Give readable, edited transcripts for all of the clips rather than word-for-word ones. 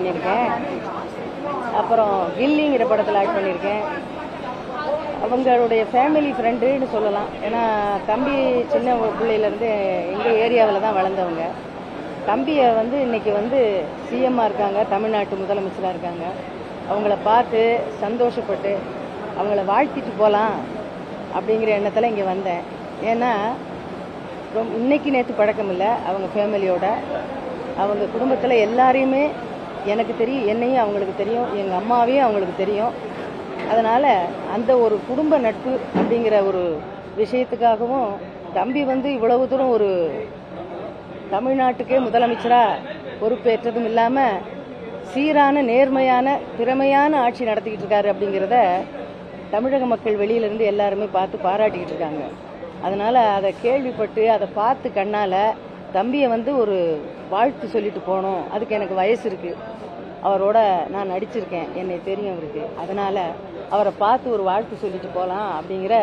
பண்ணியிருக்கேன். அப்புறம் கில்லிங்கிற படத்தில் ஆக்ட் பண்ணியிருக்கேன். அவங்களுடைய ஃபேமிலி ஃப்ரெண்டுன்னு சொல்லலாம். ஏன்னா தம்பி சின்ன பிள்ளையிலேருந்து எங்கள் ஏரியாவில் தான் வளர்ந்தவங்க. தம்பியை இன்னைக்கு சிஎம்மாக இருக்காங்க, தமிழ்நாட்டு முதலமைச்சராக இருக்காங்க. அவங்கள பார்த்து சந்தோஷப்பட்டு அவங்கள வாழ்த்திட்டு போகலாம் அப்படிங்கிற எண்ணத்தில் இங்கே வந்தேன். ஏன்னா இன்னைக்கு நேற்று பழக்கம் இல்லை. அவங்க ஃபேமிலியோட அவங்க குடும்பத்தில் எல்லாரையுமே எனக்கு தெரியும், என்னையும் அவங்களுக்கு தெரியும், எங்கள் அம்மாவையும் அவங்களுக்கு தெரியும். அதனால் அந்த ஒரு குடும்ப நட்பு அப்படிங்கிற ஒரு விஷயத்துக்காகவும் தம்பி இவ்வளவு தூரம் ஒரு தமிழ்நாட்டுக்கே முதலமைச்சராக பொறுப்பேற்றதும் இல்லாமல் சீரான நேர்மையான திறமையான ஆட்சி நடத்திக்கிட்டு இருக்காரு அப்படிங்கிறத தமிழக மக்கள் வெளியிலேருந்து எல்லாருமே பார்த்து பாராட்டிக்கிட்டு இருக்காங்க. அதனால் அதை கேள்விப்பட்டு அதை பார்த்து கண்ணால் தம்பியை ஒரு வாழ்த்து சொல்லிட்டு போகணும். அதுக்கு எனக்கு வயசு இருக்குது, அவரோட நான் நடிச்சிருக்கேன், என்னை தெரியும் அவருக்கு. அதனால் அவரை பார்த்து ஒரு வாழ்த்து சொல்லிட்டு போகலாம் அப்படிங்கிற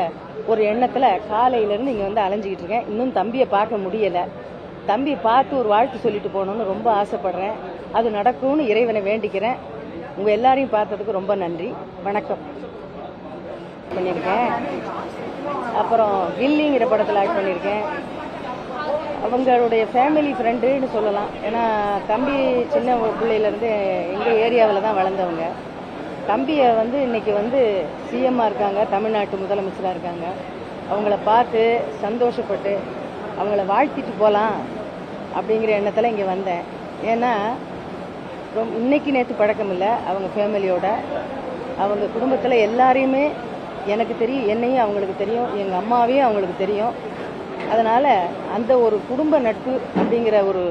ஒரு எண்ணத்தில் காலையிலேருந்து இங்கே அலைஞ்சிக்கிட்டு இருக்கேன். இன்னும் தம்பியை பார்க்க முடியலை. தம்பியை பார்த்து ஒரு வாழ்த்து சொல்லிட்டு போகணுன்னு ரொம்ப ஆசைப்படுறேன். அது நடக்கும்னு இறைவனை வேண்டிக்கிறேன். உங்கள் எல்லாரையும் பார்த்ததுக்கு ரொம்ப நன்றி. வணக்கம். பண்ணியிருக்கேன். அப்புறம் கில்லிங்கிற படத்தில் ஆக்ட் பண்ணியிருக்கேன். அவங்களுடைய ஃபேமிலி ஃப்ரெண்டுன்னு சொல்லலாம். ஏன்னா தம்பி சின்ன பிள்ளையிலேருந்து எங்கள் ஏரியாவில் தான் வளர்ந்தவங்க. தம்பியை இன்னைக்கு சிஎம்மாக இருக்காங்க, தமிழ்நாட்டு முதலமைச்சராக இருக்காங்க. அவங்கள பார்த்து சந்தோஷப்பட்டு அவங்கள வாழ்த்திட்டு போகலாம் அப்படிங்கிற எண்ணத்தில் இங்கே வந்தேன். ஏன்னா இன்னைக்கு நேற்று பழக்கம் இல்லை. அவங்க ஃபேமிலியோட அவங்க குடும்பத்தில் எல்லாரையுமே எனக்கு தெரியும், என்னையும் அவங்களுக்கு தெரியும், எங்கள் அம்மாவையும் அவங்களுக்கு தெரியும். அதனால் அந்த ஒரு குடும்ப நட்பு அப்படிங்கிற ஒரு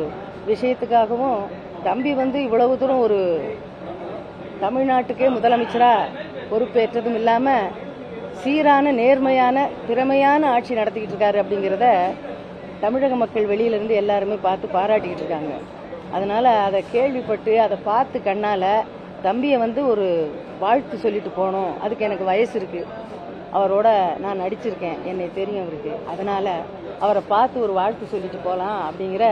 விஷயத்துக்காகவும் தம்பி இவ்வளவு தூரம் ஒரு தமிழ்நாட்டுக்கே முதலமைச்சராக பொறுப்பேற்றதும் இல்லாமல் சீரான நேர்மையான திறமையான ஆட்சி நடத்திக்கிட்டு இருக்காரு அப்படிங்கிறத தமிழக மக்கள் வெளியிலேருந்து எல்லாருமே பார்த்து பாராட்டிக்கிட்டு இருக்காங்க. அதனால் அதை கேள்விப்பட்டு அதை பார்த்து கண்ணால் தம்பியை ஒரு வாழ்த்து சொல்லிட்டு போகணும். அதுக்கு எனக்கு வயசு இருக்குது, அவரோட நான் நடிச்சிருக்கேன், என்னை தெரியும் அவருக்கு. அதனால் அவரை பார்த்து ஒரு வாழ்த்து சொல்லிட்டு போகலாம் அப்படிங்கிற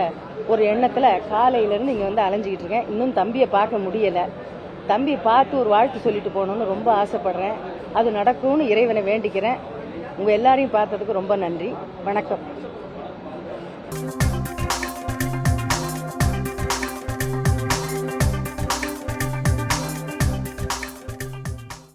ஒரு எண்ணத்தில் காலையிலேருந்து இங்கே அலைஞ்சிக்கிட்டு இருக்கேன். இன்னும் தம்பியை பார்க்க முடியலை. தம்பியை பார்த்து ஒரு வாழ்த்து சொல்லிட்டு போகணுன்னு ரொம்ப ஆசைப்படுறேன். அது நடக்கும்னு இறைவனை வேண்டிக்கிறேன். உங்கள் எல்லாரையும் பார்த்ததுக்கு ரொம்ப நன்றி. வணக்கம்.